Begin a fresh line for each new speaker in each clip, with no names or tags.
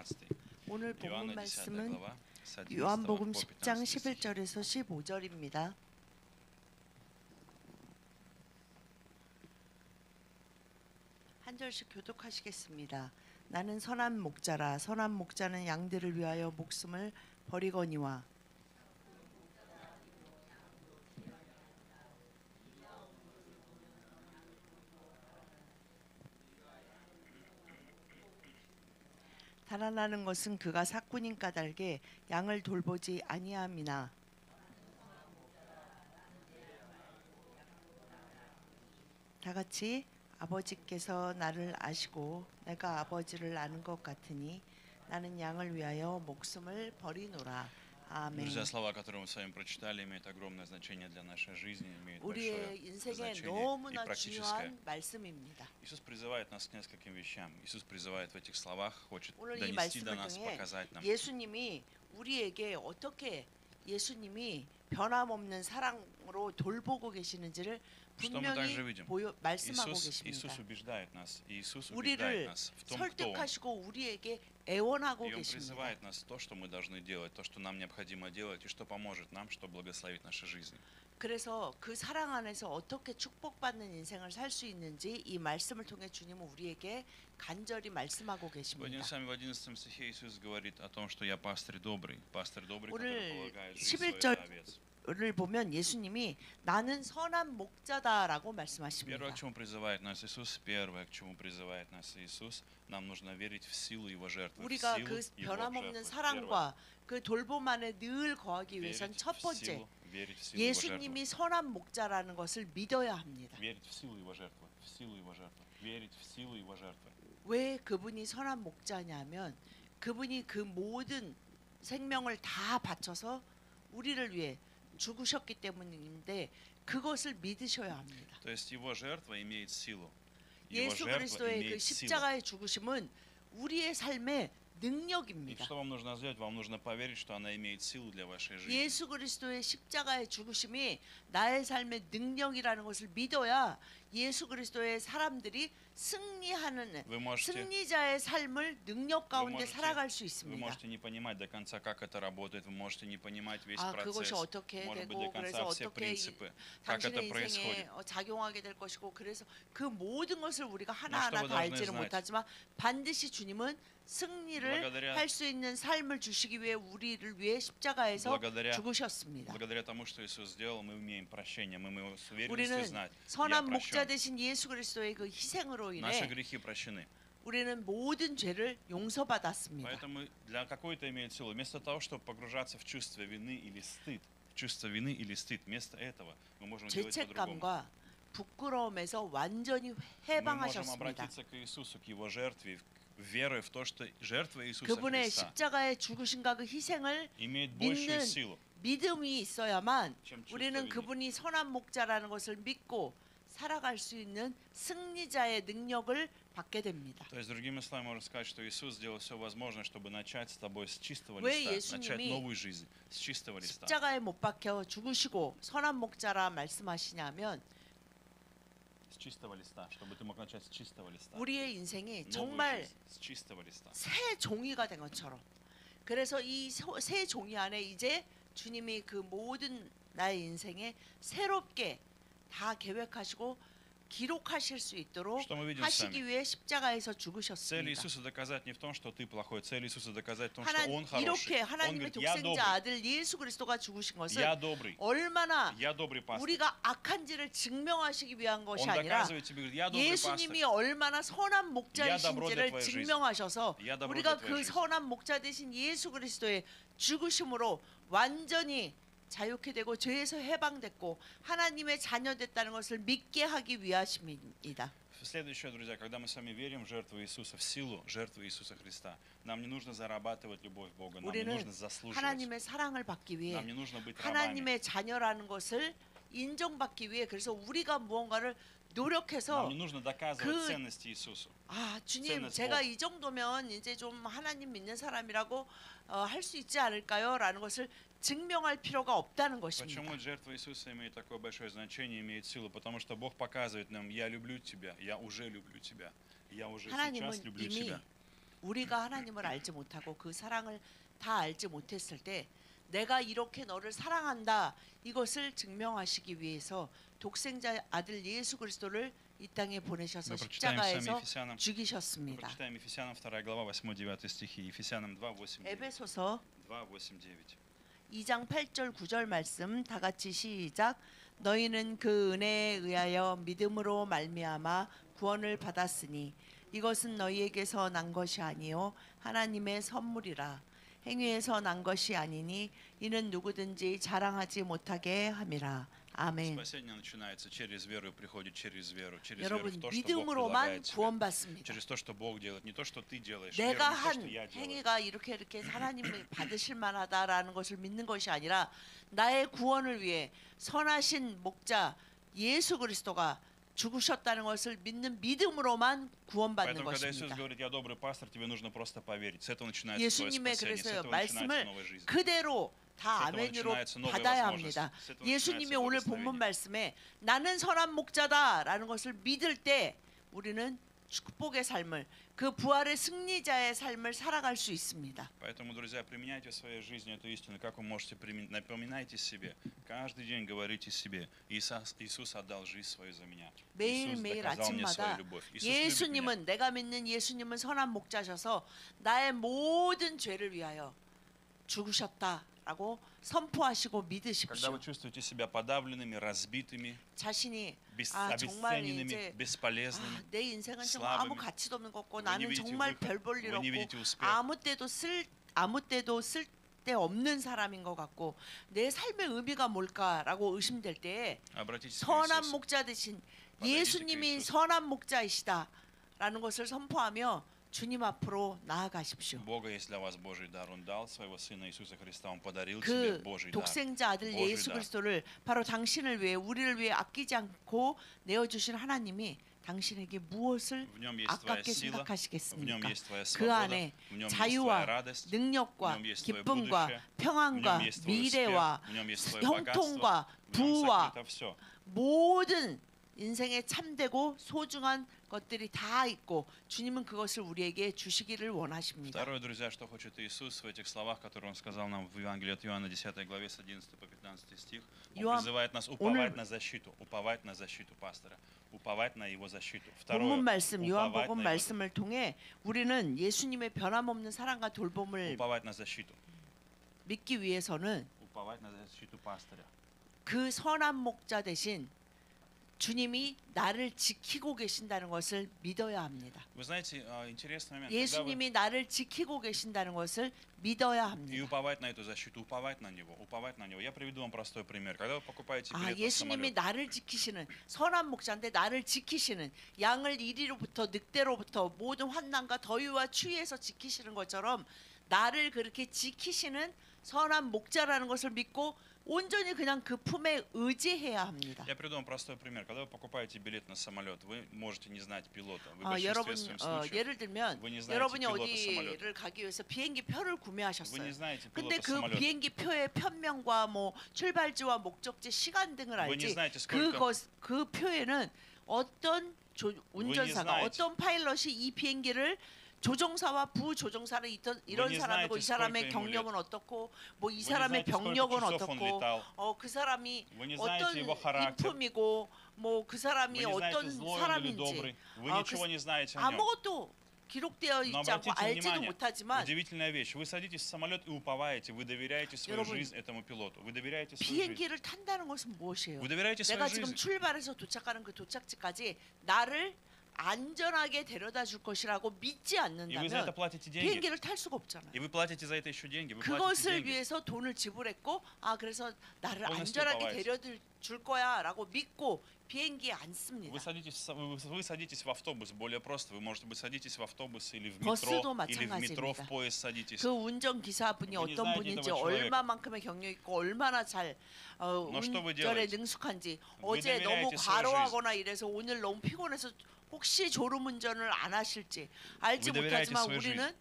15.
오늘 본문
Иоанна 10
말씀은
глава с 11
요한복음
по
10장
15 стих.
11절에서 15절입니다. 한 절씩 교독하시겠습니다. 나는 선한 목자라. 선한 목자는 양들을 위하여 목숨을 버리거니와. 달아나는 것은 그가 삭군인 까닭에 양을 돌보지 아니함이나. 다 같이 아버지께서 나를 아시고 내가 아버지를 아는 것 같으니 나는 양을 위하여 목숨을 버리노라. 아멘.
Друзья, слова, которые мы с вами прочитали, имеют огромное значение для нашей жизни, имеют
우리의
большое
인생에
значение и
너무나
практическое.
중요한 말씀입니다.
Иисус призывает нас к нескольким вещам. Иисус призывает в этих словах, хочет
오늘 이
донести до
말씀을
нас,
통해
показать нам,
예수님이 우리에게 어떻게 예수님이 변함없는 사랑으로 돌보고 계시는지를
что мы также
분명히
видим.
말씀하고
Иисус
계십니다.
убеждает нас, Иисус убеждает
우리를
нас в том, кто Он.
설득하시고 우리에게 애원하고
И Он
계십니다.
призывает нас то, что мы должны делать, то, что нам необходимо делать, и что поможет нам, чтобы благословить наши жизни.
그래서 그 사랑 안에서 어떻게 축복받는 인생을 살 수 있는지 이 말씀을 통해 주님은 우리에게 간절히 말씀하고
Сегодня
계십니다.
с вами в 11 стихе Иисус говорит о том, что я пастырь добрый, который
오늘
полагает жизнь свою за овец.
11절을 보면 예수님이 나는 선한 목자다라고
Первое,
말씀하십니다.
к чему призывает нас Иисус, первое, к чему призывает нас Иисус, нам нужно верить в силу Его жертвы, в
우리가
силу
그
Его
변함없는
жертвы.
사랑과 그 돌봄 안에 늘 거하기 위해선
Верить
첫
в
번째
силу, верить в силу Его жертвы.
예수님이 선한 목자라는 것을 믿어야 합니다.
Верить в силу Его жертвы, в силу Его жертвы, верить в силу Его жертвы.
왜 그분이 선한 목자냐면 그분이 그 모든 생명을 다 바쳐서 우리를 위해 죽으셨기 때문인데 그것을 믿으셔야 합니다.
То есть Его жертва имеет силу. Его
예수
жертва
그리스도의 그
имеет силу.
십자가의 죽으심은 우리의 삶의
И
능력입니다.
что вам нужно сделать? Вам нужно поверить, что она имеет силу для вашей жизни.
예수 그리스도의 십자가의 죽으심이 나의 삶의 능력이라는 것을 믿어야 예수 그리스도의 사람들이 승리하는
Вы можете,
승리자의 삶을 능력 가운데 살아갈 수
вы
있습니다.
можете не понимать до конца, как это работает, вы можете не понимать весь
아, 그것이
процесс,
어떻게
может быть,
되고
до
그래서
конца все
어떻게
принципы, как это
당신의
происходит.
인생에 작용하게 될 것이고 그래서 그 모든 것을 우리가
что
하나하나
вы
다
должны
알지는
знать.
못하지만 반드시 주님은 승리를
благодаря-
할 수 있는 삶을 주시기 위해 우리를 위해 십자가에서
благодаря
죽으셨습니다.
Благодаря тому, что Иисус сделал, мы имеем прощение, мы можем с уверенностью
우리는
знать, я
선한 목자
прощен.
되신 예수 그리스도의 그 희생으로
Наши
인해
грехи прощены.
우리는 모든 죄를 용서받았습니다.
Поэтому для какой это имеет силу? Вместо того, чтобы погружаться в чувство вины или стыд, в чувство вины или стыд, вместо этого мы можем делать по-другому.
죄책감과 부끄러움에서 완전히
Мы можем
해방하셨습니다.
обратиться к Иисусу, к Его жертве, верой в то, что жертва Иисуса
그분의
Христа
십자가의 죽으심과 그 희생을
имеет большую
믿는
силу,
믿음이 있어야만
чем чувство
우리는
вины.
그분이 선한 목자라는 것을 믿고 살아갈 수 있는 승리자의 능력을 받게 됩니다.
То есть, другими словами, можно сказать, что Иисус сделал все возможное, чтобы начать с тобой с чистого
왜
листа, начать
예수님이
новую жизнь с чистого листа.
십자가에 못 박혀 죽으시고 선한 목자라 말씀하시냐면
С чистого листа, чтобы ты мог начать с чистого листа.
우리의 인생이
Новую
정말
жизнь с чистого листа.
새 종이가 된 것처럼 그래서 이 새 종이 안에 이제 주님이 그 모든 나의 인생에 새롭게 다 계획하시고 기록하실 수 있도록
Что мы видим
하시기
сами?
위해 십자가에서
Цель
죽으셨습니다.
Иисуса доказать не в том, что ты плохой, цель Иисуса доказать в том, что
하나님
Он хороший.
이렇게
Он
하나님의
говорит, я
독생자
добрый,
아들 예수 그리스도가 죽으신 것은
я добрый,
얼마나
я добрый пастырь.
우리가 악한지를 증명하시기 위한 것이
Он
아니라
доказывает тебе, говорит, я добрый
예수님이
пастырь.
얼마나 선한
Я
목자이신지를
добро для твоей жизни.
증명하셔서
Я добро
우리가
для твоей
그
жизни.
선한 목자 되신 예수 그리스도의 죽으심으로 완전히 자유케 되고 죄에서 해방됐고 하나님의 자녀 됐다는 것을 믿게 하기 위하심입니다.
Следующее, друзья, когда мы с вами верим в жертву Иисуса, в силу жертвы Иисуса Христа, нам не нужно зарабатывать любовь Бога, нам не
우리는
нужно заслуживать,
하나님의 사랑을 받기 위해
нам не нужно быть рабами.
하나님의 자녀라는 것을 인정받기 위해 그래서 우리가 무언가를 노력해서
Нам не нужно доказывать
그-
ценность Иисусу.
아 주님
ценность
제가
Бога.
이 정도면 이제 좀 하나님 믿는 사람이라고 할 수 있지 않을까요? 라는 것을 증명할 필요가 없다는 것입니다.
Почему жертва Иисуса имеет такое большое значение, имеет силу? Потому что Бог показывает нам, я люблю тебя, я уже люблю тебя, я уже сейчас
하나님은
люблю
이미
тебя.
우리가 하나님을 알지 못하고 그 사랑을 다 알지 못했을 때 내가 이렇게 너를 사랑한다 이것을 증명하시기 위해서 독생자 아들 예수 그리스도를 이 땅에 보내셔서
Мы прочитаем с вами
십자가에서
Ефесянам, мы
죽이셨습니다.
прочитаем Ефесянам 2 глава 8-9 стихи, Ефесянам 2, 8, 9.
에베소서
2, 8, 9.
2장 8절 9절 말씀 다 같이 시작. 너희는 그 은혜에 의하여 믿음으로 말미암아 구원을 받았으니 이것은 너희에게서 난 것이 아니요 하나님의 선물이라. 행위에서 난 것이 아니니 이는 누구든지 자랑하지 못하게 함이라. 아멘.
Спасение начинается через веру и приходит через веру. Через веру
여러분
в то, что Бог
믿음으로만
предлагает тебе.
구원받습니다.
Через то, что Бог делает, не то, что ты делаешь.
내가
Веру, не то, что
한
я делаю.
행위가 이렇게 하나님이 받으실 만하다라는 것을 믿는 것이 아니라 나의 구원을 위해 선하신 목자 예수 그리스도가 죽으셨다는 것을 믿는 믿음으로만 구원받는
Поэтому, когда Иисус
것입니다.
говорит, я добрый пастор, тебе нужно просто поверить. С этого начинается твое
예수님의
спасение, с
그래서요
этого начинается
말씀을
новая жизнь.
그대로 다
с этого
아멘으로
начинается новая
받아야
возможность.
합니다.
С этого
예수님이
начинается
오늘
благословение.
본문 말씀에 나는 선한 목자다라는 것을 믿을 때 우리는 축복의 삶을 그 부활의 승리자의 삶을 살아갈 수 있습니다.
Поэтому, друзья, применяйте в своей жизни эту истину. Как вы можете применить? Напоминайте себе. Каждый день говорите себе. Иисус отдал жизнь свою за меня. Иисус
매일매일
доказал мне свою
아침마다
любовь. Иисус любит меня.
예수님은 내가 믿는 예수님은 선한 목자셔서 나의 모든 죄를 위하여 죽으셨다라고 선포하시고
Когда
믿으십시오.
вы чувствуете себя подавленными, разбитыми,
자신이
обесцененными,
정말 이제
бесполезными,
내 인생은 정말 아무
слабыми.
가치도 없는 것 같고
Вы не
나는
видите
정말
выход,
별 볼 일
вы не
없고
видите успех.
아무 때도 쓸데 없는 사람인 것 같고 내 삶의 의미가 뭘까라고 의심될 때에
обратитесь к
선한
Иисусу.
목자 되신
받아들이실
예수님이
수
선한 목자이시다라는 것을 선포하며 주님 앞으로 나아가십시오.
У Бога есть для вас Божий дар. Он дал своего Сына Иисуса Христа. Он подарил тебе
그
Божий дар.
독생자 아들
Божий
예수
дар.
그리스도를 바로 당신을 위해 우리를 위해 아끼지 않고 내어주신 하나님이 당신에게 무엇을
В нем есть твоя
아깝게
сила, в нем
생각하시겠습니까?
есть твоя
그
свобода,
안에
в нем есть твоя
자유와
радость,
능력과
в нем есть твое
기쁨과
будущее, в
평안과
нем есть твой успех,
미래와
в нем есть твое богатство,
형통과
в нем
부와
сокрыто все.
모든 인생에 참되고 소중한 것들이 다 있고 주님은 그것을 우리에게 주시기를 원하십니다.
Второе, друзья, что хочет Иисус в этих словах, которые Он сказал нам в Евангелии от Иоанна, 10 главе, с 11 по 15 стих, Он
Иоанн,
призывает нас
오늘
уповать на защиту пастора, уповать на Его защиту.
본문
Второе,
말씀
уповать
요한복음
на Его-
말씀을 통해 우리는 예수님의 변함없는 사랑과 돌봄을
уповать на защиту.
믿기 위해서는
Уповать на защиту пастыря.
그 선한 목자 대신 주님이 나를 지키고 계신다는 것을 믿어야 합니다.
Вы знаете, интересный момент. Когда вы
예수님이 나를 지키고 계신다는 것을 믿어야
и
합니다.
уповать на эту защиту, уповать на него, уповать на него. Я приведу вам простой пример. Когда вы покупаете
아,
билет на
예수님이
самолет,
나를 지키시는 선한 목자인데 나를 지키시는 양을 이리로부터 늑대로부터 모든 환난과 더위와 추위에서 지키시는 것처럼 나를 그렇게 지키시는 선한 목자라는 것을 믿고 온전히 그냥 그 품에 의지해야 합니다.
я приведу вам простой пример. Когда вы покупаете билет на самолет, вы можете не знать пилота. Вы в
여러분
большинстве своем случаев
예를 들면
вы не знаете
여러분이
пилота
어디를 가기 위해서 비행기 표를
вы
구매하셨어요.
не знаете
근데
пилота
그
самолета.
비행기 표의 편명과 뭐 출발지와 목적지 시간 등을
Вы не
알지
знаете, сколько
그 표에는 어떤 운전사가
знаете.
어떤 파일럿이 이 비행기를 조종사와 부조종사를 이런
не
사람이고
знаете,
이 사람의
сколько ему
경력은 어떻고 뭐 이
Вы не
사람의
знаете, сколько
병력은
часов он
어떻고
летал.
그 사람이
Вы не
어떤
знаете его характер.
인품이고 뭐 그
Вы
사람이
не знаете,
어떤
злой он или
사람인지
добрый. Вы
아,
ничего
그-
не знаете о нем.
아무것도 기록되어
Но
있지 않고
обратите
알지도
внимание,
못하지만
удивительная вещь. Вы садитесь в самолет и уповаете, вы доверяете свою
여러분,
жизнь этому пилоту. Вы доверяете свою жизнь.
비행기를 탄다는 것은 무엇이에요?
Вы доверяете
내가
своей
지금
жизни.
출발해서 도착하는 그 도착지까지 나를 안전하게 데려다 줄 것이라고 믿지
И вы за это
않는다면
платите деньги.
비행기를 탈 수가 없잖아요.
И вы платите за это еще деньги. Вы платите
그것을
деньги.
위해서 돈을 지불했고 그래서 나를
Полностью
안전하게
уповаете.
데려다 줄 거야라고 믿고 비행기에 앉습니다.
Вы садитесь в автобус, более просто. Вы, может быть, садитесь в автобус или в
버스도
метро, или в метро,
마찬가지입니다.
в поезд садитесь.
그 운전 기사분이
Вы не
어떤
знаете
분인지
этого человека.
얼마만큼의 경력 있고 얼마나 잘
что вы
운전에
делаете?
능숙한지
Вы
어제 너무
доверяете своей
과로하거나 이래서 오늘 너무 피곤해서 혹시 졸음 운전을 안 하실지 알지
Вы доверяете
못하지만
своей
우리는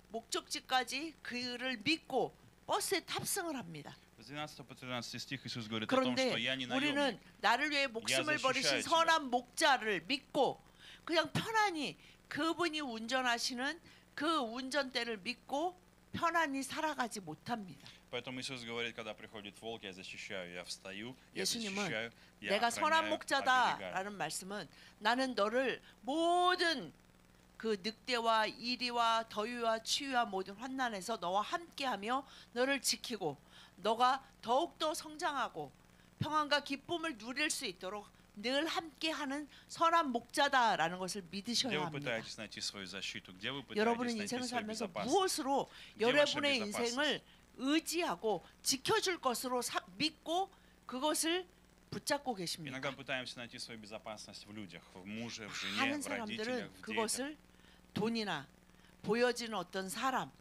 목적지까지 그를 믿고 버스에 탑승을 합니다.
С 12 по 13 стих Иисус говорит о том,
그런데
что я не
우리는
наемник.
나를 위해 목숨을
защищаю
버리신
тебя.
선한 목자를 믿고 그냥 편안히 그분이 운전하시는 그 운전대를 믿고 편안히 살아가지 못합니다.
Поэтому Иисус говорит, когда приходит волк, я защищаю, я встаю, я
예수님은
защищаю, я
내가 선한
охраняю, оберегаю.
목자다라는 말씀은 나는 너를 모든 그 늑대와 이리와 더위와 추위와 모든 환난에서 너와 함께하며 너를 지키고 너가 더욱더 성장하고 평안과 기쁨을 누릴 수 있도록 늘 함께하는 선한 목자다라는 것을
Где
믿으셔야
вы
합니다.
пытаетесь найти свою защиту? Где вы пытаетесь
여러분은
найти
인생을
свою
살면서
безопасность?
무엇으로
где ваша
여러분의
безопасность?
인생을 의지하고 지켜줄 것으로 믿고 그것을 붙잡고 계십니까?
Иногда пытаемся найти свою безопасность в людях, в муже, в жене,
많은
в родителях,
사람들은
в детях.
그것을 돈이나 보여지는 어떤 사람,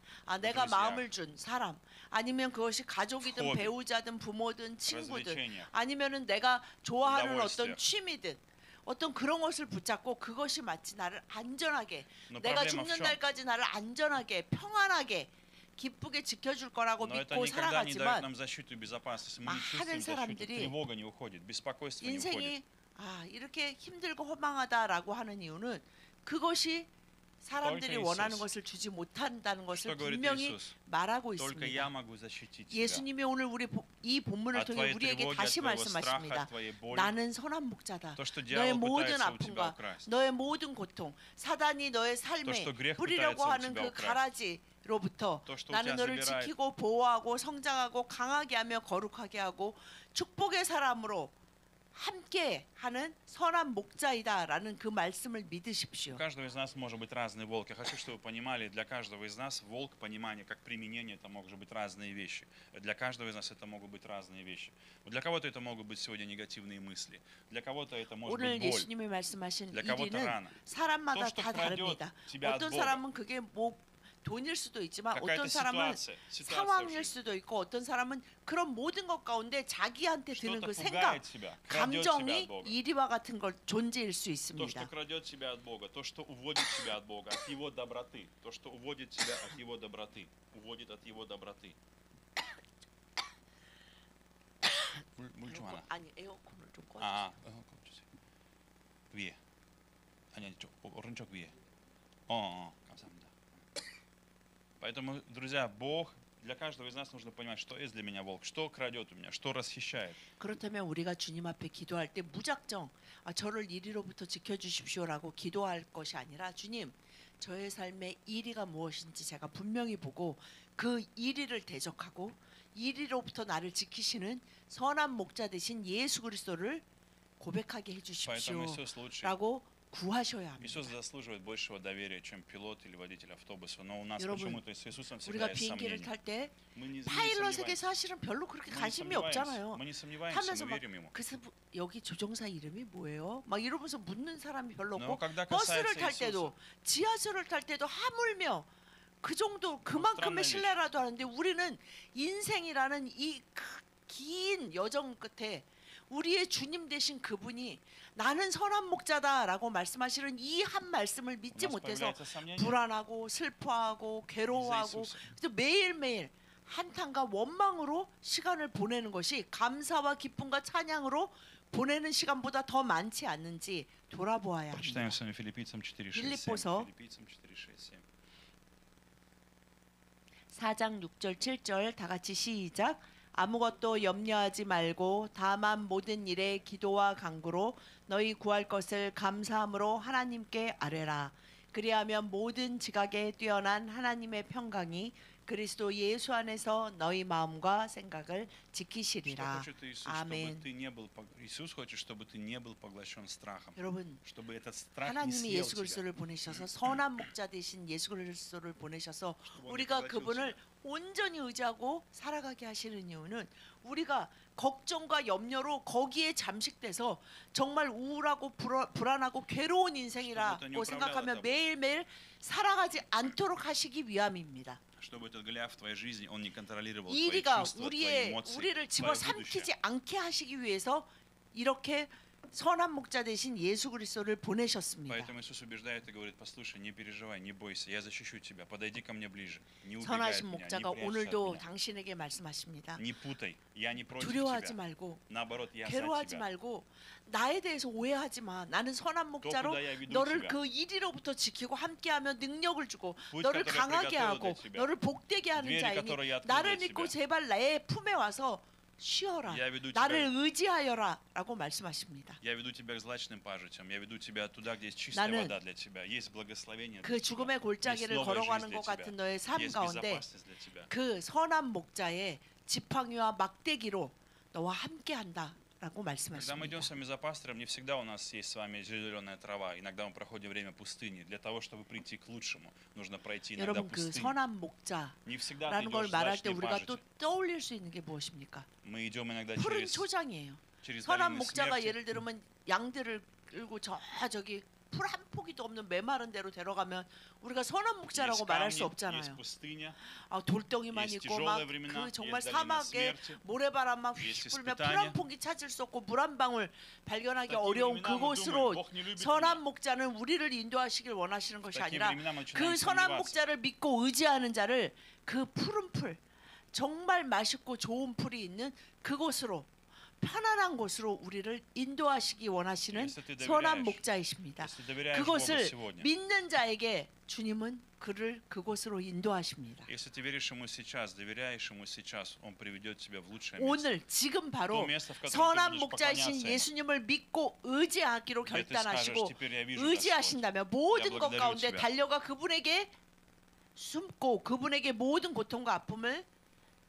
내가
그릇이야.
마음을 준 사람, 아니면 그것이 가족이든
허비.
배우자든 부모든 친구든,
развлечения.
아니면은 내가 좋아하는
удовольствие.
어떤 취미든 어떤 그런 것을 붙잡고 그것이 마치 나를 안전하게
Но
내가
проблема в
죽는
чем?
날까지 나를 안전하게 평안하게 기쁘게 지켜줄 거라고
Но это
믿고
никогда не дает
살아가지만
нам защиту и безопасность. Мы не
많은
чувствуем защиту,
사람들이
тревога не уходит, беспокойство не уходит.
인생이 이렇게 힘들고 허망하다라고 하는 이유는 그것이 사람들이
только
원하는
이수스.
것을 주지 못한다는 것을
Что говорит
분명히
Иисус?
말하고
Только
있습니다.
я могу защитить тебя.
예수님이 오늘 이 본문을
От
통해
твоей
우리에게
тревоги,
다시
от твоего страха,
말씀하십니다.
от твоей боли.
나는 선한 목자다.
То, что
너의
дьявол
모든
пытается у тебя
아픔과
украсть.
너의 모든 고통, 사단이 너의 삶에
То, что грех
뿌리려고
пытается у
하는
тебя
그
украсть.
가라지로부터
То, что у
나는
тебя
너를
забирает.
지키고 보호하고 성장하고 강하게 하며 거룩하게 하고 축복의 사람으로 함께 하는 선한 목자이다라는 그 말씀을 믿으십시오.
У каждого из нас может быть разный волк. Я хочу, чтобы вы понимали, для каждого из нас волк, понимание, как применение, это могут быть разные вещи. Для каждого из нас это могут быть разные вещи. Для кого-то это могут быть сегодня негативные мысли. Для кого-то это может
오늘
быть боль.
예수님이 말씀하신
для кого-то
1위는
rana.
사람마다
То, что
다
крадет
다릅니다.
тебя от
어떤
Бога.
사람은 그게 뭐 돈일 수도 있지만
Какая-то
어떤 사람은
ситуация в
상황일
жизни.
수도 있고 어떤 사람은 그런 모든 것 가운데 자기한테 드는
Что-то
그 생각,
пугает тебя, крадет тебя
감정이
от Бога.
이리와 같은 걸 존재일 수
То, что
있습니다.
крадет тебя от Бога, то, что уводит тебя от Бога, от Его доброты, то, что уводит тебя от Его доброты, уводит от Его доброты. 물 좀 하나.
아니 에어컨을 좀 꺼.
에어컨 주세요. 위에. 아니, 오른쪽 위에. 감사합니다. Поэтому, друзья, Бог, для каждого из нас нужно понимать, что есть для меня волк, что крадет у меня, что расхищает.
그렇다면 우리가 주님 앞에 기도할 때 무작정 저를 이리로부터 지켜주십시오라고 기도할 것이 아니라 주님 저의 삶의 이리가 무엇인지 제가 분명히 보고 그 이리를 대적하고 이리로부터 나를 지키시는 선한 목자 되신 예수 그리스도를 고백하게
Поэтому Иисус лучше.
해주십시오라고 구하셔야 합니다.
Иисус заслуживает большего доверия, чем пилот или водитель автобуса. Но у нас
여러분,
почему-то с Иисусом
우리가
всегда есть
비행기를
сомнения.
탈 때
Мы не
파일럿에게
сомневаемся.
사실은 별로 그렇게
Мы не
관심이
сомневаемся.
없잖아요.
Мы не сомневаемся,
타면서
мы
막
верим Ему.
그래서 여기 조종사 이름이 뭐예요? 막 이러면서 묻는 사람이 별로
Но
없고
когда
버스를
касается
탈 때도
Иисуса,
지하철을 탈 때도 하물며 그 정도 그만큼의
странная
신뢰라도 하는데 우리는 인생이라는 이 긴 여정 끝에 우리의 주님 되신 그분이 나는 선한 목자다라고 말씀하시는 이 한 말씀을
у
믿지
нас
못해서
появляется сомнение
불안하고 슬퍼하고
из-за
괴로워하고
Иисуса.
그래서 매일매일 한탄과 원망으로 시간을 보내는 것이 감사와 기쁨과 찬양으로 보내는 시간보다 더 많지 않는지 돌아보아야 합니다.
Прочитаем с вами Филиппийцам 4:6-7.
빌립보서
Филиппийцам 4:6-7.
4장 6절 7절 다 같이 시작. 아무것도 염려하지 말고 다만 모든 일에 기도와 간구로 너희 구할 것을 감사함으로 하나님께 아뢰라. 그리하면 모든 지각에 뛰어난 하나님의 평강이 그리스도 예수 안에서 너희 마음과 생각을
Что
지키시리라.
хочет Иисус?
아멘.
Чтобы ты не был, Иисус хочет, чтобы ты не был поглощен страхом.
여러분,
Чтобы этот страх не
하나님이
съел
예수
тебя.
그리스도를 보내셔서 선한 목자 되신 예수 그리스도를 보내셔서
오늘
우리가
그거
그분을 온전히 의지하고 살아가게 하시는 이유는 우리가 걱정과 염려로 거기에 잠식돼서 정말 우울하고 불안하고 괴로운 인생이라고 생각하며 매일매일 살아가지 않도록 하시기 위함입니다.
Чтобы этот Голиаф в твоей жизни, он не контролировал твои
이리가
чувства, твои эмоции,
우리를
твое будущее.
집어삼키지 않게 하시기 위해서 이렇게 선한 목자 대신 예수 그리스도를 보내셨습니다.
Поэтому Иисус убеждает и говорит: послушай, не переживай, не бойся, я защищу тебя, подойди ко мне ближе, не убегай от
선하신
меня, не
목자가
прячься от
오늘도
меня,
당신에게 말씀하십니다.
не путай, я не против
두려워하지
тебя,
말고
наоборот, я за
괴로워하지
тебя.
말고 나에 대해서 오해하지 마. 나는 선한
То,
목자로
куда я веду
너를
тебя,
그 이리로부터 지키고 함께하며 능력을 주고
путь,
너를
который я
강하게
приготовил
하고
для тебя,
너를 복되게 하는
двери,
자이니
которые я открыл
나를
для
믿고
тебя,
제발 내 품에 와서 쉬어라.
я веду
나를
тебя,
의지하여라라고 말씀하십니다.
я веду тебя к злачным пажитям, я веду тебя туда, где есть чистая
나는
вода для тебя, есть благословение
그
для тебя,
죽음의
есть
골짜기를
новая
걸어가는
жизнь
것
для тебя,
같은 너의 삶
есть
가운데
безопасность для тебя.
그 선한 목자의 지팡이와 막대기로 너와 함께한다라고
Когда мы
말씀하십니다.
идем с вами за пастором, не всегда у нас есть с вами зеленая трава. Иногда мы проходим время пустыни. Для того, чтобы прийти к лучшему, нужно пройти иногда
여러분 그
пустыню.
선한 목자라는
Не всегда ты
걸
идешь в
말할 때
злачные
우리가 또
пажити.
떠올릴 수 있는 게 무엇입니까?
Мы идем иногда
푸른
через
초장이에요.
долины
선한 목자가
смерти.
예를 들면 양들을 끌고 저기 풀 한 포기도 없는 메마른 데로 데려가면 우리가 선한 목자라고
Есть
말할 수
камни, есть
없잖아요.
пустыня,
아, 돌덩이만
есть
있고
тяжелые
막
времена,
그 정말
есть долина
사막에
смерти.
모래바람 막
есть
휘 불면
испытания.
풀 한 포기 찾을 수 없고 물 한 방울 발견하기
В такие
어려운
времена мы думаем,
그곳으로
Бог не любит
선한
меня.
목자는 우리를 인도하시길 원하시는
В
것이
такие
아니라
времена мы начинаем
그 선한
сомневаться.
목자를 믿고 의지하는 자를 그 푸른 풀 정말 맛있고 좋은 풀이 있는 그곳으로 편안한 곳으로 우리를 인도하시기 원하시는
Если ты
선한
доверяешь,
목자이십니다.
если доверяешь Богу
그것을
сегодня,
믿는 자에게 주님은 그를 그곳으로 인도하십니다.
если ты веришь Ему сейчас, доверяешь Ему сейчас, Он приведет тебя в лучшее место.
오늘 지금
То
바로
место, в котором ты
선한
будешь
목자이신
поклоняться Ему.
예수님을 믿고 의지하기로
Где ты скажешь:
결단하시고
теперь я вижу, Господь,
의지하신다면 모든 것
благодарю
가운데
тебя.
달려가 그분에게 숨고 그분에게 모든 고통과 아픔을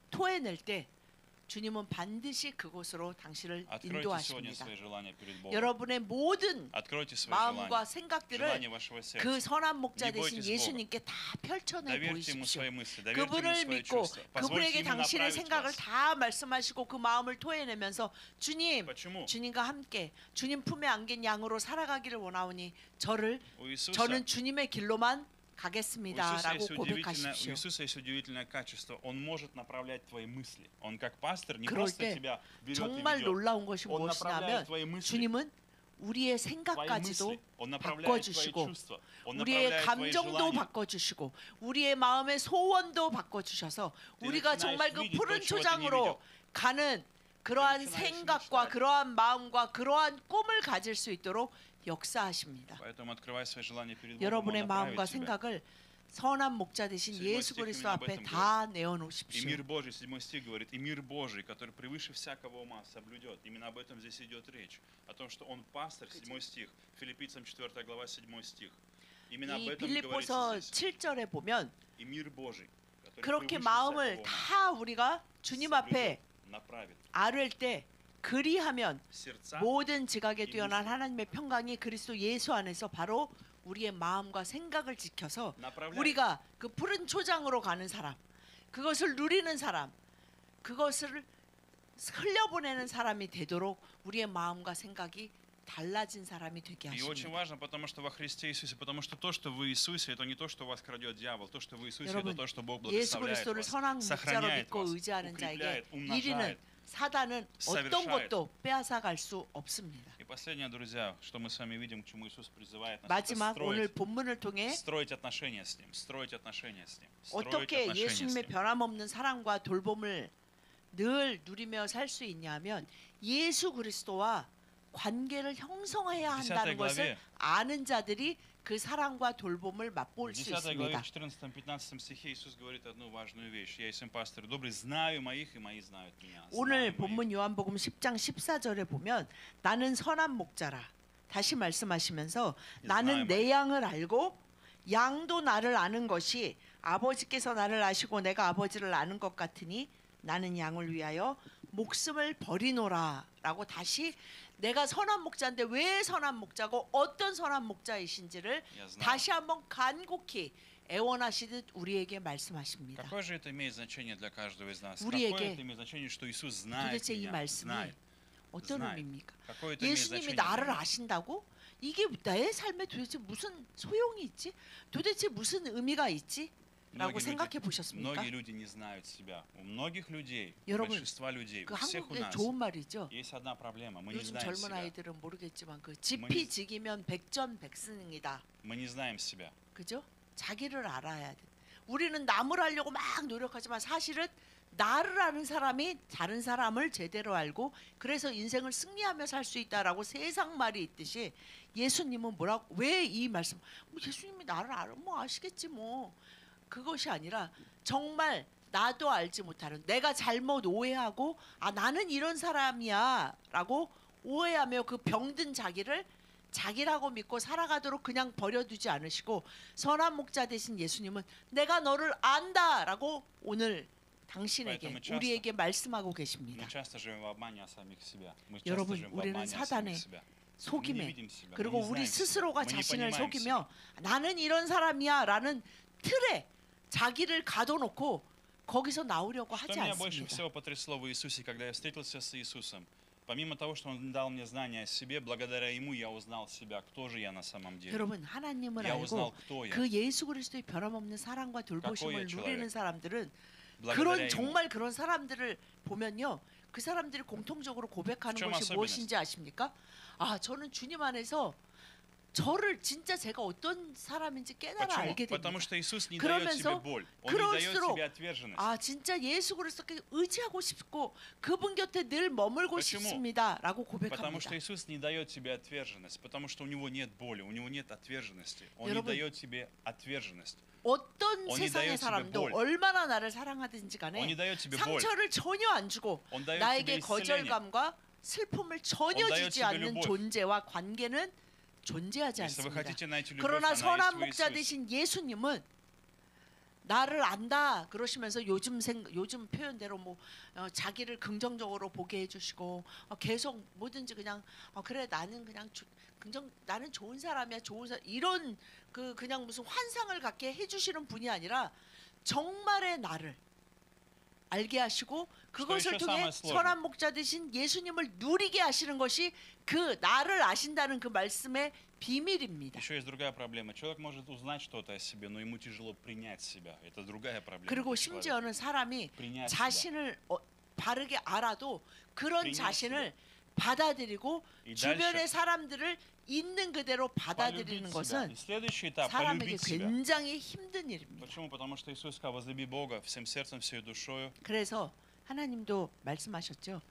토해낼 때 주님은 반드시 그곳으로 당신을
Откройте сегодня
인도하십니다.
свои желания перед Богом.
여러분의 모든
Откройте свои
마음과
желания,
생각들을
желания вашего сердца.
그 선한 목자
Не
대신
бойтесь
예수님께 다 펼쳐내
Доверьте Ему
보이십시오.
свои мысли, доверьте Ему
그분을
свои
믿고
чувства. Позвольте
그분에게
Ему
당신의
направить
생각을
вас.
다 말씀하시고 그 마음을 토해내면서 주님,
Почему?
주님과 함께 주님 품에 안긴 양으로 살아가기를 원하오니
У Иисуса
저는 주님의 길로만
У
가겠습니다라고
Иисуса
고백하십시오.
есть удивительное качество. Он может направлять твои мысли. Он как пастор не
그럴
просто
때
тебя берет и
정말
ведет.
놀라운 것이
Он
무엇이냐면
направляет твои мысли,
주님은 우리의
твои
생각까지도
мысли. Он направляет твои
바꿔주시고
чувства. Он
우리의
направляет твои
감정도
желания.
바꿔주시고 우리의 마음의 소원도 바꿔주셔서 우리가 정말 그 푸른 초장으로 가는 그러한 생각과 그러한 마음과 그러한 꿈을 가질 수 있도록 역사하십니다.
Поэтому открывай свои желания перед Богом.
여러분의
Он
마음과
направит тебя.
생각을 선한 목자 되신
седьмой
예수
стих
그리스도
именно об
앞에
этом
다
И
내어놓으십시오.
мир Божий, 7 стих говорит, и мир Божий, который превыше всякого ума, соблюдет. Именно об этом здесь идет речь. О том, что Он пастор, 7 стих. Филиппийцам 4 глава, 7 стих. Именно об
이
этом и говорится
빌립보서
здесь.
7절에 보면
И мир Божий, который
그렇게
превыше
마음을
всякого ума,
다 우리가 주님 앞에
соблюдет, направит.
아뢰 때 그리하면
Сердца
모든 지각에 뛰어난 하나님의 평강이 그리스도 예수 안에서 바로 우리의 마음과 생각을 지켜서
направляет.
우리가 그 푸른 초장으로 가는 사람, 그것을 누리는 사람, 그것을 흘려보내는 사람이 되도록 우리의 마음과 생각이 달라진 사람이 되게
И очень
하십니다.
важно, потому что во Христе Иисусе, потому что то, что вы Иисусе, это не то, что вас крадет дьявол, то, что вы Иисусе, это
여러분,
то, что Бог
예수
благословляет
그리스도를
вас,
선한 목자로
сохраняет
믿고
вас,
의지하는 자에게
укрепляет,
이리는
умножает.
사단은 어떤
совершает.
것도 빼앗아 갈 수 없습니다.
И последнее, друзья, что мы с вами видим, к чему Иисус призывает нас, это
마지막 오늘
строить,
본문을 통해
строить отношения с Ним, строить отношения с Ним, строить
어떻게
отношения с
예수님의
Ним.
변함없는 사랑과 돌봄을 늘 누리며 살 수 있냐면 예수 그리스도와 관계를 형성해야 한다는
10
것을
главе
아는 자들이 그 사랑과 돌봄을
В
맛볼 수
10 главе,
있습니다.
в 14-15 стихе Иисус говорит одну важную вещь. Я есть пастор добрый, знаю моих, и мои знают меня.
오늘
знаю моих.
본문 요한복음 10장 14절에 보면 나는 선한 목자라 다시 말씀하시면서 나는 내 양을 알고 양도 나를 아는 것이 아버지께서 나를 아시고 내가 아버지를 아는 것 같으니 나는 양을 위하여 목숨을 버리노라라고 다시 내가 선한 목자인데 왜 선한 목자고 어떤 선한 목자이신지를
Я знаю.
다시 한번 간곡히 애원하시듯 우리에게 말씀하십니다.
Какое же это имеет значение для каждого из нас?
우리에게
Какое это имеет значение, что Иисус знает
도대체 이
меня,
말씀이
знает?
어떤
знает.
의미입니까?
Какое это имеет
예수님이
значение?
나를
для меня?
아신다고? 이게 나의 삶에 도대체 무슨 소용이 있지? 도대체 무슨 의미가 있지? 라고 생각해 보셨습니까?
многие люди не знают себя. У многих людей,
여러분,
большинства людей,
그
у всех у
한국에
нас
좋은 말이 있죠.
есть одна проблема. Мы не
요즘
знаем
젊은
себя.
아이들은 모르겠지만 그 지피지기면 백전백승이다.
Мы не знаем себя.
그죠? 자기를 알아야 돼. 우리는 남을 알려고 막 노력하지만 사실은 나를 아는 사람이 다른 사람을 제대로 알고 그래서 인생을 승리하며 살 수 있다라고 세상 말이 있듯이 예수님은 뭐라고 왜 이 말씀? 예수님이 나를 알아 뭐 아시겠지 뭐. 그것이 아니라 정말 나도 알지 못하는 내가 잘못 오해하고 아 나는 이런 사람이야라고 오해하며 그 병든 자기를 자기라고 믿고 살아가도록 그냥 버려두지 않으시고 선한 목자 되신 예수님은 내가 너를 안다라고 오늘 당신에게
Поэтому часто-
우리에게 말씀하고 계십니다.
Мы часто живем в обмане самих себя. Мы часто
여러분,
живем в
우리는
обмане
사단의
самих себя. Мы не
속임에
видим себя.
그리고
Мы не
우리
знаем себя.
스스로가
Мы не
자신을
понимаем
속이며
себя.
나는 이런 사람이야라는 틀에 자기를 가둬놓고 거기서 나오려고
Что
하지
меня больше
않습니다.
всего потрясло в Иисусе, когда я встретился с Иисусом? Помимо того, что Он дал мне знания о себе, благодаря Ему я узнал себя, кто же я на самом деле.
여러분 하나님을
Я узнал,
알고
кто я.
그 예수 그리스도의 변함없는 사랑과 돌보심을
какой я
누리는
человек.
사람들은
Благодаря
그런
Ему.
정말 그런 사람들을 보면요 그 사람들이 공통적으로 고백하는
좀
것이
особенность.
무엇인지 아십니까? 아 저는 주님 안에서 저를 진짜 제가 어떤 사람인지 깨달아
Почему?
알게 됩니다.
Потому что Иисус не дает тебе
그러면서
боль. Он не дает
그럴수록
тебе отверженность.
아 진짜 예수 그리스도께 의지하고 싶고 그분 곁에 늘 머물고
Почему?
싶습니다라고
Потому
고백합니다.
что Иисус не дает тебе отверженность, потому что у Него нет боли, у Него нет отверженности. Он не
여러분,
дает тебе отверженность.
어떤
언니
세상의
다이어트
사람도
볼.
얼마나 나를 사랑하든지 간에
Он не дает тебе боль.
상처를 전혀 안 주고
Он дает тебе
나에게
исцеление.
거절감과 슬픔을 전혀
Он дает
주지
тебе
않는
любовь.
존재와 관계는 존재하지
Если вы
않습니다.
хотите найти любовь,
그러나
она есть
선한
в
목자
Иисусе.
되신 예수님은 나를 안다 그러시면서 요즘 표현대로 뭐 자기를 긍정적으로 보게 해주시고 계속 뭐든지 그냥 그래 나는 그냥 나는 좋은 사람이야 좋은 사람 이런 그 그냥 무슨 환상을 갖게 해주시는 분이 아니라 정말의 나를 알게 하시고 그것을
еще
통해
самое сложное?
선한 목자 되신 예수님을 누리게 하시는 것이 그 나를 아신다는 그 말씀의 비밀입니다.
Еще есть другая проблема. Человек может узнать что-то о себе, но ему тяжело принять себя. Это другая проблема.
그리고
для человека.
심지어는 사람이
принять себя.
자신을 바르게 알아도 그런
принять
자신을 받아들이고
이
주변의
дальше
사람들을 있는 그대로 받아들이는
полюбить себя.
것은
И следующий этап –
사람에게
полюбить себя.
굉장히 힘든 일입니다.
Почему? Потому что Иисус сказал: возлюби Бога всем сердцем, всей душою.
그래서 하나님도 말씀하셨죠.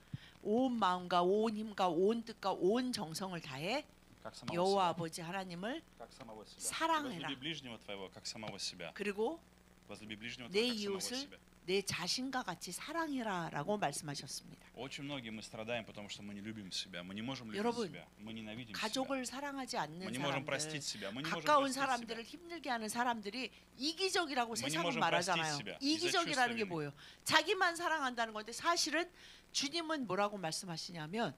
온 마음과 온 힘과 온 뜻과 온 정성을 다해
Как самого
여호와
себя.
아버지 하나님을
Как самого себя.
사랑해라.
Возлюби ближнего твоего, как самого себя.
그리고
Возлюби ближнего
내
твоего, как самого
이웃을
себя.
내 자신과 같이 사랑해라라고 말씀하셨습니다.
Очень многие мы страдаем, потому что мы не любим себя. Мы не можем любить
여러분,
себя. Мы ненавидим себя.
가족을 사랑하지
Мы
않는
не можем
사람들,
простить себя. Мы не можем
가까운
простить
사람들을
себя.
힘들게 하는 사람들이 이기적이라고
Мы не
세상은
можем
말하잖아요.
простить себя
이기적이라는
из-за
게
чувства
뭐예요? 자기만 사랑한다는 건데 사실은 주님은 뭐라고 말씀하시냐면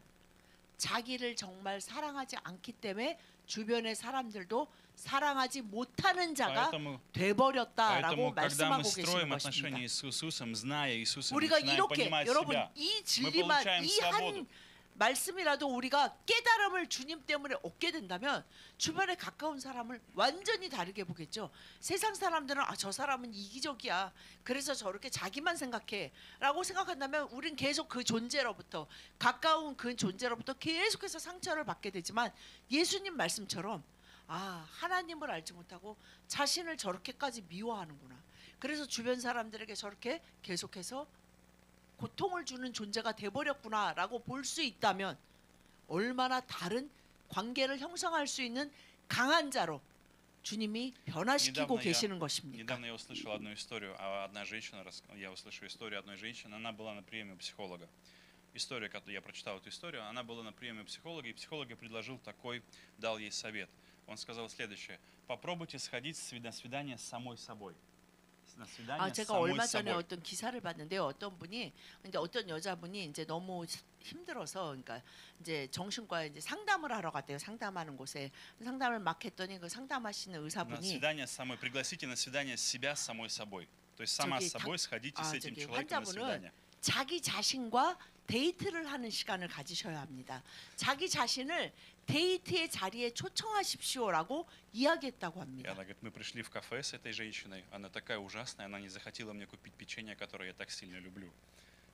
자기를 정말 사랑하지 않기 때문에 주변의 사람들도 사랑하지 못하는 자가
Поэтому,
돼버렸다라고
когда мы
말씀하고 계시는
строим
것입니다.
отношения с Иисусом, зная Иисуса, мы
우리가
начинаем
이렇게
понимать
여러분
себя.
이 진리만
получаем
이 한
свободу.
말씀이라도 우리가 깨달음을 주님 때문에 얻게 된다면 주변에 가까운 사람을 완전히 다르게 보겠죠. 세상 사람들은 저 사람은 이기적이야. 그래서 저렇게 자기만 생각해라고 생각한다면 우린 계속 그 존재로부터 가까운 그 존재로부터 계속해서 상처를 받게 되지만 예수님 말씀처럼 하나님을 알지 못하고 자신을 저렇게까지 미워하는구나. 그래서 주변 사람들에게 저렇게 계속해서 고통을 주는 존재가 돼버렸구나라고 볼 수 있다면 얼마나 다른 관계를 형성할 수 있는 강한 자로 주님이 변화시키고
Недавно я-
계시는 것입니까?
Недавно я услышал одну историю, я услышал историю одной женщины, она была на приеме у психолога. История, которую я прочитал эту историю, она была на приеме у психолога, и психолог ей предложил дал ей совет. Он сказал следующее: попробуйте сходить на свидание с самой собой. На свидание с
제가
самой
얼마 전에
собой.
어떤 기사를 봤는데요. 어떤 여자분이 이제 너무 힘들어서 그러니까 이제 정신과에 이제 상담을 하러 갔대요. 상담하는 곳에 상담을 막 했더니 그 상담하시는
На
의사분이
свидание с самой, пригласите на свидание себя с самой собой. То есть сама
저기
с собой сходите с этим
저기
человеком на
환자분은
свидание.
자기 자신과 데이트를 하는 시간을 가지셔야 합니다. 자기 자신을 데이트의 자리에 초청하십시오라고 이야기했다고
И
합니다.
она говорит, мы пришли в кафе с этой женщиной, она такая ужасная, она не захотела мне купить печенье, которое я так сильно люблю.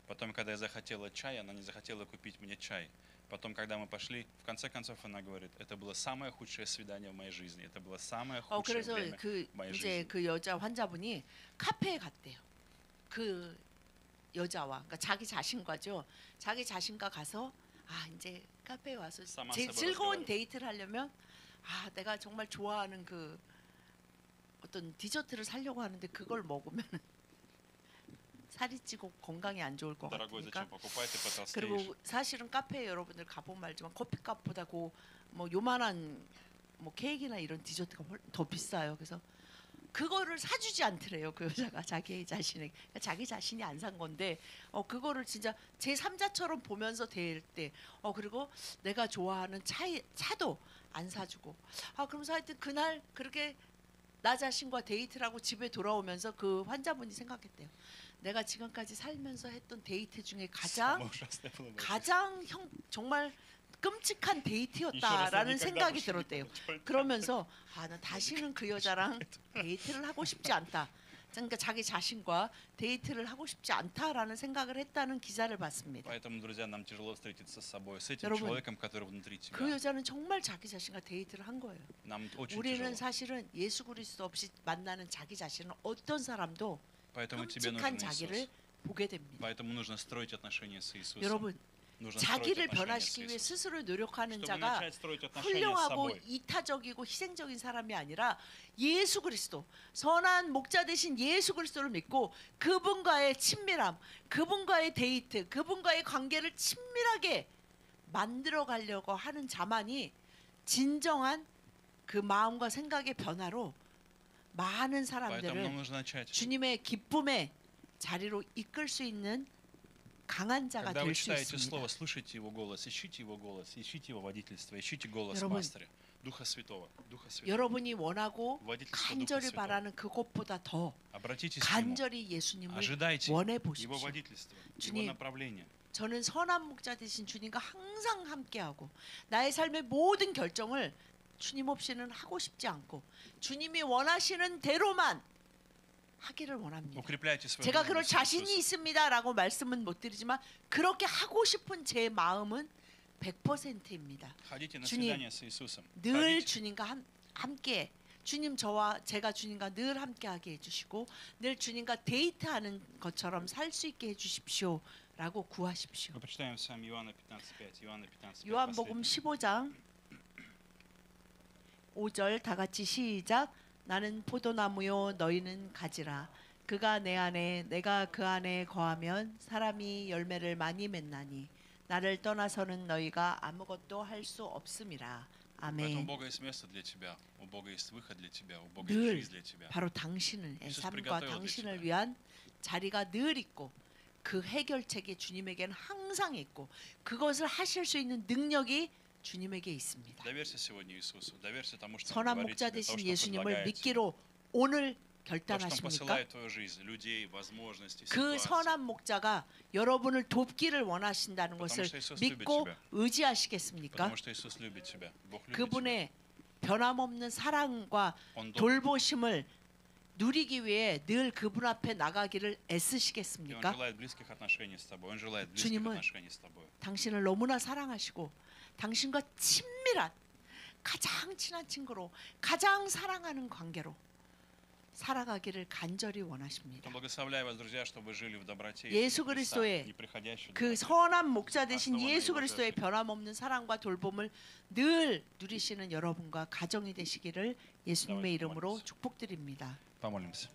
Потом, когда я захотела чай, она не захотела купить мне чай. Потом, когда мы пошли, в конце концов она говорит, это было самое худшее свидание в моей жизни, это было самое худшее
그래서
время
그
в моей
이제
жизни.
그 여자 환자분이 카페에 갔대요. 그 여자와 그러니까 자기 자신과죠. 자기 자신과 가서 아 이제 카페에 와서
Сама
제일
с собой
즐거운
разговаривать.
데이트를 하려면 아 내가 정말 좋아하는 그 어떤 디저트를 사려고 하는데 그걸 먹으면 살이 찌고 건강에 안 좋을 것
Дорогой,
같으니까.
зачем покупать, ты потолстеешь.
그리고 사실은 카페에 여러분들 가보면 알지만 커피값보다 뭐 요만한 뭐 케이크나 이런 디저트가 더 비싸요. 그래서 그거를 사주지 않더래요. 그 여자가 자기 자신에게. 그러니까 자기 자신이 안 산 건데 그거를 진짜 제 3자처럼 보면서 대할 때 그리고 내가 좋아하는 차도 안 사주고 그러면서 하여튼 그날 그렇게 나 자신과 데이트를 하고 집에 돌아오면서 그 환자분이 생각했대요. 내가 지금까지 살면서 했던 데이트 중에
Самое
가장
ужасное было в моей жизни.
가장 정말 끔찍한
Еще раз я
데이트였다라는
никогда
생각이
больше не
들었대요.
буду.
그러면서 나 다시는 그 여자랑 데이트를 하고 싶지 않다. 그러니까 자기 자신과 데이트를 하고 싶지 않다라는 생각을 했다는 기사를 봤습니다.
Поэтому, друзья, нам тяжело встретиться с собой, с этим
여러분,
человеком, который внутри тебя.
그 여자는 정말 자기 자신과 데이트를 한 거예요.
Нам очень
우리는
тяжело.
사실은 예수 그리스도 없이 만나는 자기 자신은 어떤 사람도
Поэтому тебе
끔찍한
нужен
자기를
Иисус.
보게 됩니다.
Поэтому нужно строить отношения с Иисусом.
여러분,
Нужно строить
자기를
отношения с
변화시키기 위해
Иисусом.
스스로 노력하는
Чтобы
자가
начать строить отношения с
훌륭하고
собой.
이타적이고 희생적인 사람이 아니라 예수 그리스도 선한 목자 되신 예수 그리스도를 믿고 그분과의 친밀함, 그분과의 데이트, 그분과의 관계를 친밀하게 만들어 가려고 하는 자만이 진정한 그 마음과 생각의 변화로 많은
Поэтому
사람들을
нам нужно начать.
주님의 기쁨의 자리로 이끌 수 있는 강한 자가
Когда вы
될 수
читаете
있습니다.
Слово, слушайте Его голос, ищите его водительство, ищите голос
여러분,
пастыря, Духа Святого, Духа Святого.
여러분이 원하고
водительство Духа
간절히
Святого.
바라는 그것보다 더
Обратитесь к Нему,
간절히 예수님을
ожидайте
원해
Его
보십시오.
водительства, Его
주님,
направления.
저는 선한 목자 되신 주님과 항상 함께하고 나의 삶의 모든 결정을 주님 없이는 하고 싶지 않고 주님이 원하시는 대로만 하기를 원합니다.
Укрепляйте свою
제가
дружбу
그럴
с
자신이
Иисусом.
있습니다라고 말씀은 못 드리지만 그렇게 하고 싶은 제 마음은 100%입니다.
Ходите на
주님,
свидание с Иисусом.
늘
Ходите.
주님과 함께 주님 저와 제가 주님과 늘 함께하게 해주시고 늘 주님과 데이트하는 것처럼 살 수 있게 해주십시오라고 구하십시오.
Мы прочитаем с вами Иоанна 15:5. Иоанна 15:5.
요한복음 15장 5절 다 같이 시작. 나는 포도나무요 너희는 가지라. 그가 내 안에 내가 그 안에 거하면 사람이 열매를 많이 맺나니 나를 떠나서는 너희가 아무것도 할 수 없음이라.
Поэтому у
아멘.
Бога есть место для тебя, у Бога есть выход для тебя, у Бога есть
늘
жизнь для тебя.
바로 당신의
예수
삶과
프리가토요
당신을
되시다.
위한 자리가 늘 있고 그 해결책이 주님에게는 항상 있고 그것을 하실 수 있는 능력이 주님에게 있습니다.
Доверься сегодня Иисусу, доверься тому, что Он
선한
говорит
목자
тебе, то,
되신
что
예수님을
предлагает тебе.
믿기로 오늘
То, что Он
결단하십니까?
посылает в твою жизнь, людей, возможностей,
그
ситуаций.
선한 목자가 여러분을 돕기를 원하신다는
Потому
것을
что Иисус любит
믿고
тебя.
의지하시겠습니까?
Потому что Иисус любит тебя. Бог любит тебя.
그분의 변함없는 사랑과
Он добр,
돌보심을 누리기 위해 늘 그분 앞에 나가기를
и Он
애쓰시겠습니까?
желает близких отношений с тобой. Он желает близких
주님은
отношений с тобой.
당신을 너무나 사랑하시고 당신과 친밀한 가장 친한 친구로 가장 사랑하는 관계로 살아가기를 간절히 원하십니다.
Он благословляет вас, друзья, чтобы вы жили в доброте,
예수
и Христа,
그리스도의
неприходящей
그
доброте.
선한 목자 되신
아스토와
예수
나이와
그리스도의
자식.
변함없는 사랑과 돌봄을 늘 누리시는 여러분과 가정이 되시기를 예수님의
나와주시기
이름으로
바랍니다.
축복드립니다.
Помолимся.